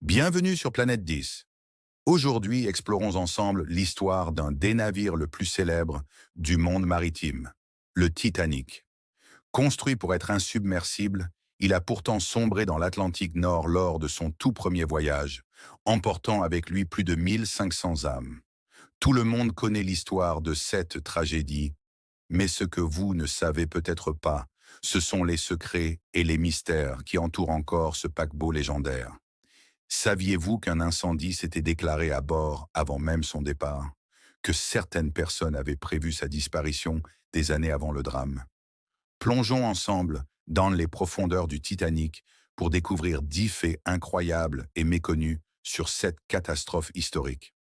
Bienvenue sur Planète 10. Aujourd'hui, explorons ensemble l'histoire d'un des navires le plus célèbre du monde maritime, le Titanic. Construit pour être insubmersible, il a pourtant sombré dans l'Atlantique Nord lors de son tout premier voyage, emportant avec lui plus de 1500 âmes. Tout le monde connaît l'histoire de cette tragédie, mais ce que vous ne savez peut-être pas, ce sont les secrets et les mystères qui entourent encore ce paquebot légendaire. Saviez-vous qu'un incendie s'était déclaré à bord avant même son départ? Que certaines personnes avaient prévu sa disparition des années avant le drame? Plongeons ensemble dans les profondeurs du Titanic pour découvrir 10 faits incroyables et méconnus sur cette catastrophe historique.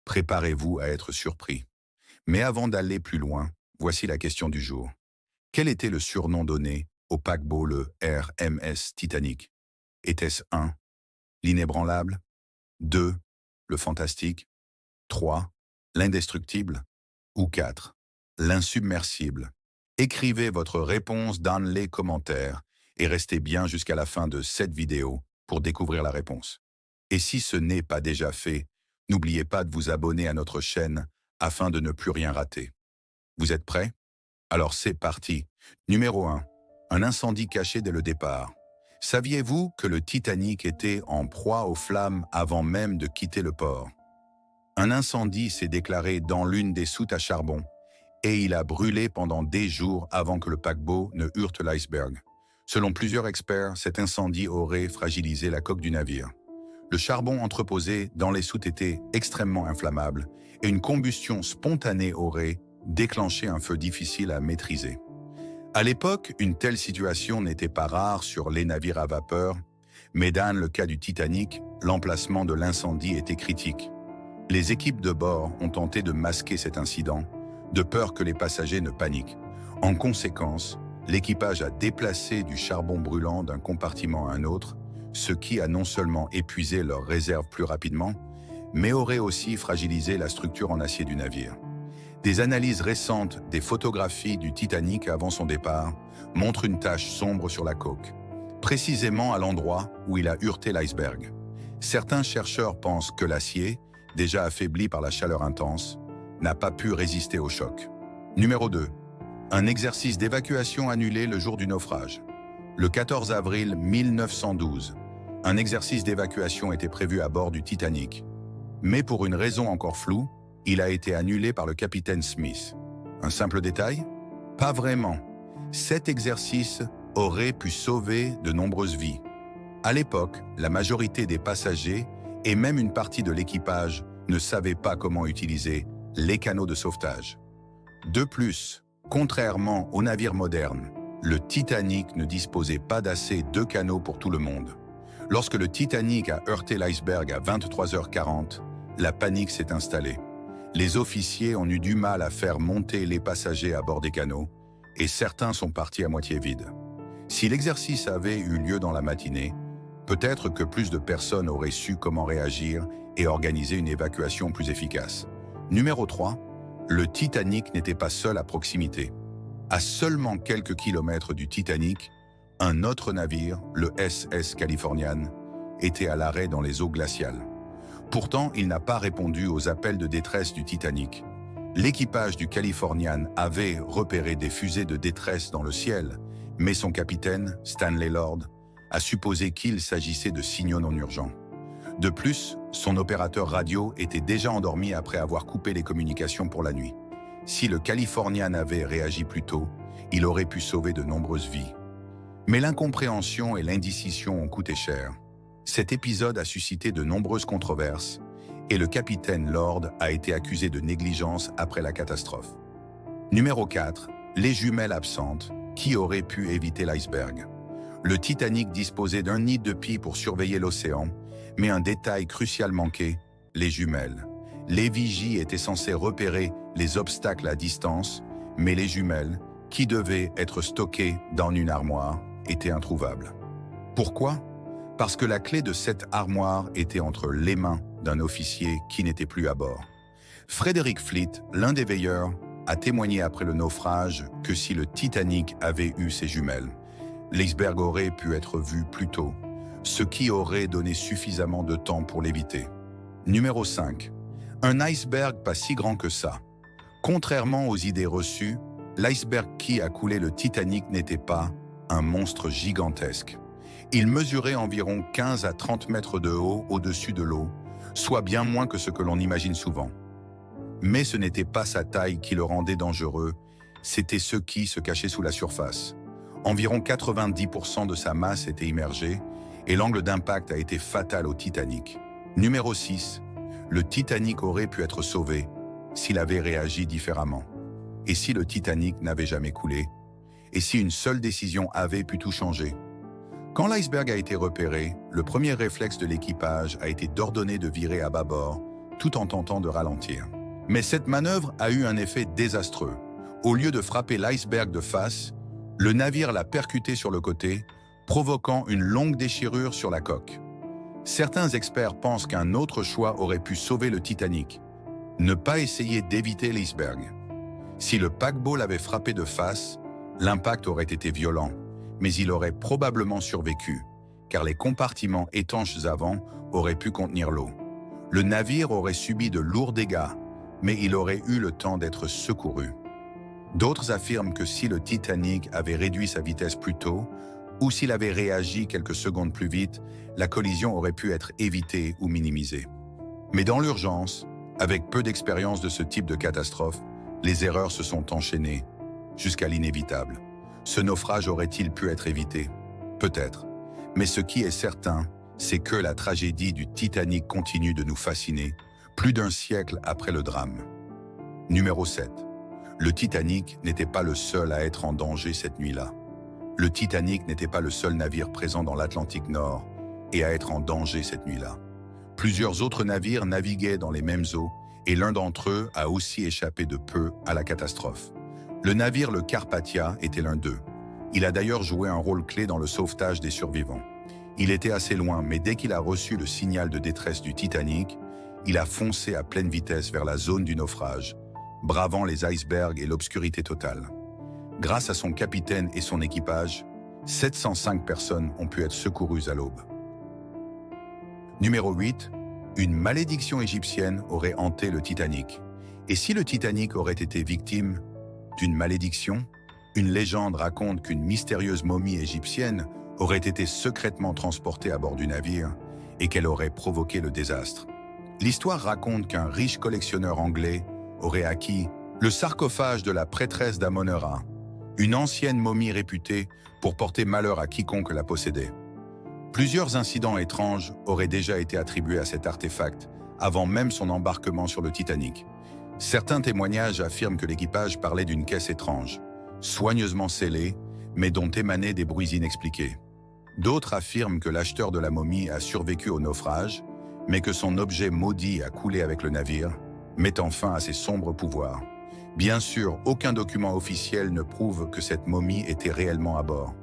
Préparez-vous à être surpris. Mais avant d'aller plus loin, voici la question du jour. Quel était le surnom donné au paquebot le RMS Titanic? Était-ce 1. L'inébranlable, 2. Le fantastique, 3. L'indestructible ou 4. L'insubmersible? Écrivez votre réponse dans les commentaires et restez bien jusqu'à la fin de cette vidéo pour découvrir la réponse. Et si ce n'est pas déjà fait, n'oubliez pas de vous abonner à notre chaîne afin de ne plus rien rater. Vous êtes prêts? Alors c'est parti. Numéro 1. Un incendie caché dès le départ. Saviez-vous que le Titanic était en proie aux flammes avant même de quitter le port? Un incendie s'est déclaré dans l'une des soutes à charbon et il a brûlé pendant des jours avant que le paquebot ne heurte l'iceberg. Selon plusieurs experts, cet incendie aurait fragilisé la coque du navire. Le charbon entreposé dans les soutes était extrêmement inflammable et une combustion spontanée aurait déclenché un feu difficile à maîtriser. À l'époque, une telle situation n'était pas rare sur les navires à vapeur, mais dans le cas du Titanic, l'emplacement de l'incendie était critique. Les équipes de bord ont tenté de masquer cet incident, de peur que les passagers ne paniquent. En conséquence, l'équipage a déplacé du charbon brûlant d'un compartiment à un autre, ce qui a non seulement épuisé leurs réserves plus rapidement, mais aurait aussi fragilisé la structure en acier du navire. Des analyses récentes des photographies du Titanic avant son départ montrent une tache sombre sur la coque, précisément à l'endroit où il a heurté l'iceberg. Certains chercheurs pensent que l'acier, déjà affaibli par la chaleur intense, n'a pas pu résister au choc. Numéro 2. Un exercice d'évacuation annulé le jour du naufrage. Le 14 avril 1912, un exercice d'évacuation était prévu à bord du Titanic. Mais pour une raison encore floue, il a été annulé par le capitaine Smith. Un simple détail? Pas vraiment. Cet exercice aurait pu sauver de nombreuses vies. À l'époque, la majorité des passagers et même une partie de l'équipage ne savaient pas comment utiliser les canaux de sauvetage. De plus, contrairement aux navires modernes, le Titanic ne disposait pas d'assez de canaux pour tout le monde. Lorsque le Titanic a heurté l'iceberg à 23h40, la panique s'est installée. Les officiers ont eu du mal à faire monter les passagers à bord des canaux, et certains sont partis à moitié vides. Si l'exercice avait eu lieu dans la matinée, peut-être que plus de personnes auraient su comment réagir et organiser une évacuation plus efficace. Numéro 3. Le Titanic n'était pas seul à proximité. À seulement quelques kilomètres du Titanic, un autre navire, le SS Californian, était à l'arrêt dans les eaux glaciales. Pourtant, il n'a pas répondu aux appels de détresse du Titanic. L'équipage du Californian avait repéré des fusées de détresse dans le ciel, mais son capitaine, Stanley Lord, a supposé qu'il s'agissait de signaux non urgents. De plus, son opérateur radio était déjà endormi après avoir coupé les communications pour la nuit. Si le Californian avait réagi plus tôt, il aurait pu sauver de nombreuses vies. Mais l'incompréhension et l'indécision ont coûté cher. Cet épisode a suscité de nombreuses controverses et le capitaine Lord a été accusé de négligence après la catastrophe. Numéro 4. Les jumelles absentes, qui auraient pu éviter l'iceberg. Le Titanic disposait d'un nid de pie pour surveiller l'océan, mais un détail crucial manquait, les jumelles. Les vigies étaient censées repérer les obstacles à distance, mais les jumelles, qui devaient être stockées dans une armoire, étaient introuvables. Pourquoi? Parce que la clé de cette armoire était entre les mains d'un officier qui n'était plus à bord. Frederick Fleet, l'un des veilleurs, a témoigné après le naufrage que si le Titanic avait eu ses jumelles, l'iceberg aurait pu être vu plus tôt. ce qui aurait donné suffisamment de temps pour l'éviter. Numéro 5. Un iceberg pas si grand que ça. Contrairement aux idées reçues, l'iceberg qui a coulé le Titanic n'était pas un monstre gigantesque. Il mesurait environ 15 à 30 mètres de haut au-dessus de l'eau, soit bien moins que ce que l'on imagine souvent. Mais ce n'était pas sa taille qui le rendait dangereux, c'était ce qui se cachait sous la surface. Environ 90% de sa masse était immergée et l'angle d'impact a été fatal au Titanic. Numéro 6. Le Titanic aurait pu être sauvé s'il avait réagi différemment. Et si le Titanic n'avait jamais coulé? Et si une seule décision avait pu tout changer? Quand l'iceberg a été repéré, le premier réflexe de l'équipage a été d'ordonner de virer à bâbord, tout en tentant de ralentir. Mais cette manœuvre a eu un effet désastreux. Au lieu de frapper l'iceberg de face, le navire l'a percuté sur le côté, provoquant une longue déchirure sur la coque. Certains experts pensent qu'un autre choix aurait pu sauver le Titanic. Ne pas essayer d'éviter l'iceberg. Si le paquebot l'avait frappé de face, l'impact aurait été violent, mais il aurait probablement survécu, car les compartiments étanches avant auraient pu contenir l'eau. Le navire aurait subi de lourds dégâts, mais il aurait eu le temps d'être secouru. D'autres affirment que si le Titanic avait réduit sa vitesse plus tôt, ou s'il avait réagi quelques secondes plus vite, la collision aurait pu être évitée ou minimisée. Mais dans l'urgence, avec peu d'expérience de ce type de catastrophe, les erreurs se sont enchaînées, jusqu'à l'inévitable. Ce naufrage aurait-il pu être évité? Peut-être. Mais ce qui est certain, c'est que la tragédie du Titanic continue de nous fasciner, plus d'un siècle après le drame. Numéro 7. Le Titanic n'était pas le seul à être en danger cette nuit-là. Le Titanic n'était pas le seul navire présent dans l'Atlantique Nord et à être en danger cette nuit-là. Plusieurs autres navires naviguaient dans les mêmes eaux et l'un d'entre eux a aussi échappé de peu à la catastrophe. Le navire le Carpathia était l'un d'eux. Il a d'ailleurs joué un rôle clé dans le sauvetage des survivants. Il était assez loin, mais dès qu'il a reçu le signal de détresse du Titanic, il a foncé à pleine vitesse vers la zone du naufrage, bravant les icebergs et l'obscurité totale. Grâce à son capitaine et son équipage, 705 personnes ont pu être secourues à l'aube. Numéro 8. Une malédiction égyptienne aurait hanté le Titanic. Et si le Titanic aurait été victime d'une malédiction? Une légende raconte qu'une mystérieuse momie égyptienne aurait été secrètement transportée à bord du navire et qu'elle aurait provoqué le désastre. L'histoire raconte qu'un riche collectionneur anglais aurait acquis le sarcophage de la prêtresse d'Amon-Ra, une ancienne momie réputée pour porter malheur à quiconque la possédait. Plusieurs incidents étranges auraient déjà été attribués à cet artefact avant même son embarquement sur le Titanic. Certains témoignages affirment que l'équipage parlait d'une caisse étrange, soigneusement scellée, mais dont émanaient des bruits inexpliqués. D'autres affirment que l'acheteur de la momie a survécu au naufrage, mais que son objet maudit a coulé avec le navire, mettant fin à ses sombres pouvoirs. Bien sûr, aucun document officiel ne prouve que cette momie était réellement à bord.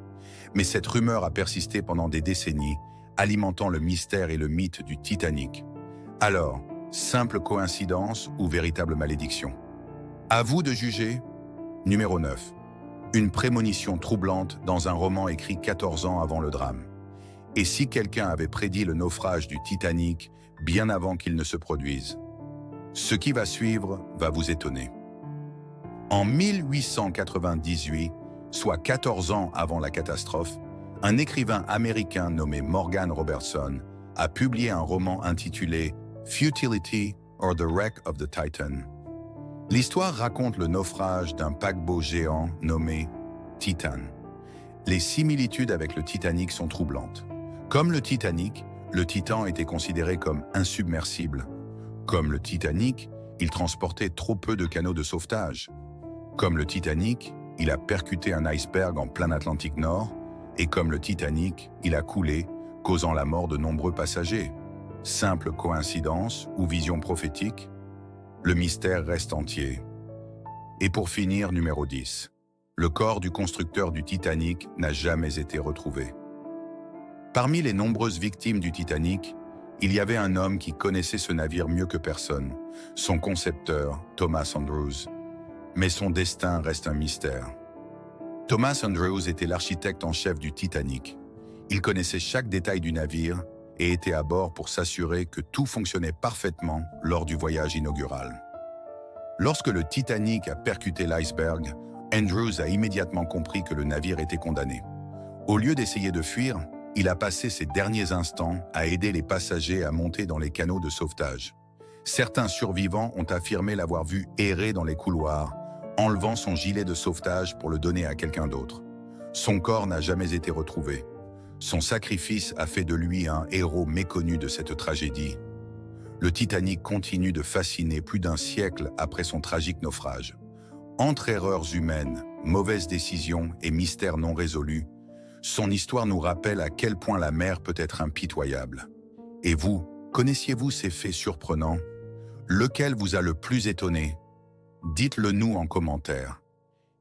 Mais cette rumeur a persisté pendant des décennies, alimentant le mystère et le mythe du Titanic. Alors, simple coïncidence ou véritable malédiction? À vous de juger. Numéro 9. Une prémonition troublante dans un roman écrit 14 ans avant le drame. Et si quelqu'un avait prédit le naufrage du Titanic bien avant qu'il ne se produise? Ce qui va suivre va vous étonner. En 1898, soit 14 ans avant la catastrophe, un écrivain américain nommé Morgan Robertson a publié un roman intitulé Futility or the Wreck of the Titan. L'histoire raconte le naufrage d'un paquebot géant nommé Titan. Les similitudes avec le Titanic sont troublantes. Comme le Titanic, le Titan était considéré comme insubmersible. Comme le Titanic, il transportait trop peu de canaux de sauvetage. Comme le Titanic, il a percuté un iceberg en plein Atlantique Nord, et comme le Titanic, il a coulé, causant la mort de nombreux passagers. Simple coïncidence ou vision prophétique? Le mystère reste entier. Et pour finir, numéro 10. Le corps du constructeur du Titanic n'a jamais été retrouvé. Parmi les nombreuses victimes du Titanic, il y avait un homme qui connaissait ce navire mieux que personne, son concepteur, Thomas Andrews. Mais son destin reste un mystère. Thomas Andrews était l'architecte en chef du Titanic. Il connaissait chaque détail du navire et était à bord pour s'assurer que tout fonctionnait parfaitement lors du voyage inaugural. Lorsque le Titanic a percuté l'iceberg, Andrews a immédiatement compris que le navire était condamné. Au lieu d'essayer de fuir, il a passé ses derniers instants à aider les passagers à monter dans les canaux de sauvetage. Certains survivants ont affirmé l'avoir vu errer dans les couloirs, enlevant son gilet de sauvetage pour le donner à quelqu'un d'autre. Son corps n'a jamais été retrouvé. Son sacrifice a fait de lui un héros méconnu de cette tragédie. Le Titanic continue de fasciner plus d'un siècle après son tragique naufrage. Entre erreurs humaines, mauvaises décisions et mystères non résolus, son histoire nous rappelle à quel point la mer peut être impitoyable. Et vous, connaissiez-vous ces faits surprenants? Lequel vous a le plus étonné? Dites-le nous en commentaire.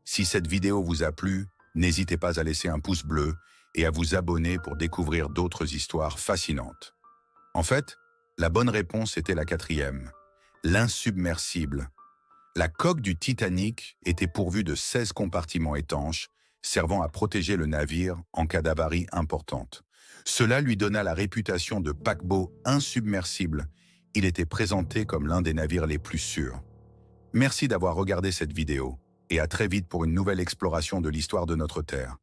Si cette vidéo vous a plu, n'hésitez pas à laisser un pouce bleu et à vous abonner pour découvrir d'autres histoires fascinantes. En fait, la bonne réponse était la quatrième, l'insubmersible. La coque du Titanic était pourvue de 16 compartiments étanches, servant à protéger le navire en cas d'avarie importante. Cela lui donna la réputation de paquebot insubmersible. Il était présenté comme l'un des navires les plus sûrs. Merci d'avoir regardé cette vidéo, et à très vite pour une nouvelle exploration de l'histoire de notre Terre.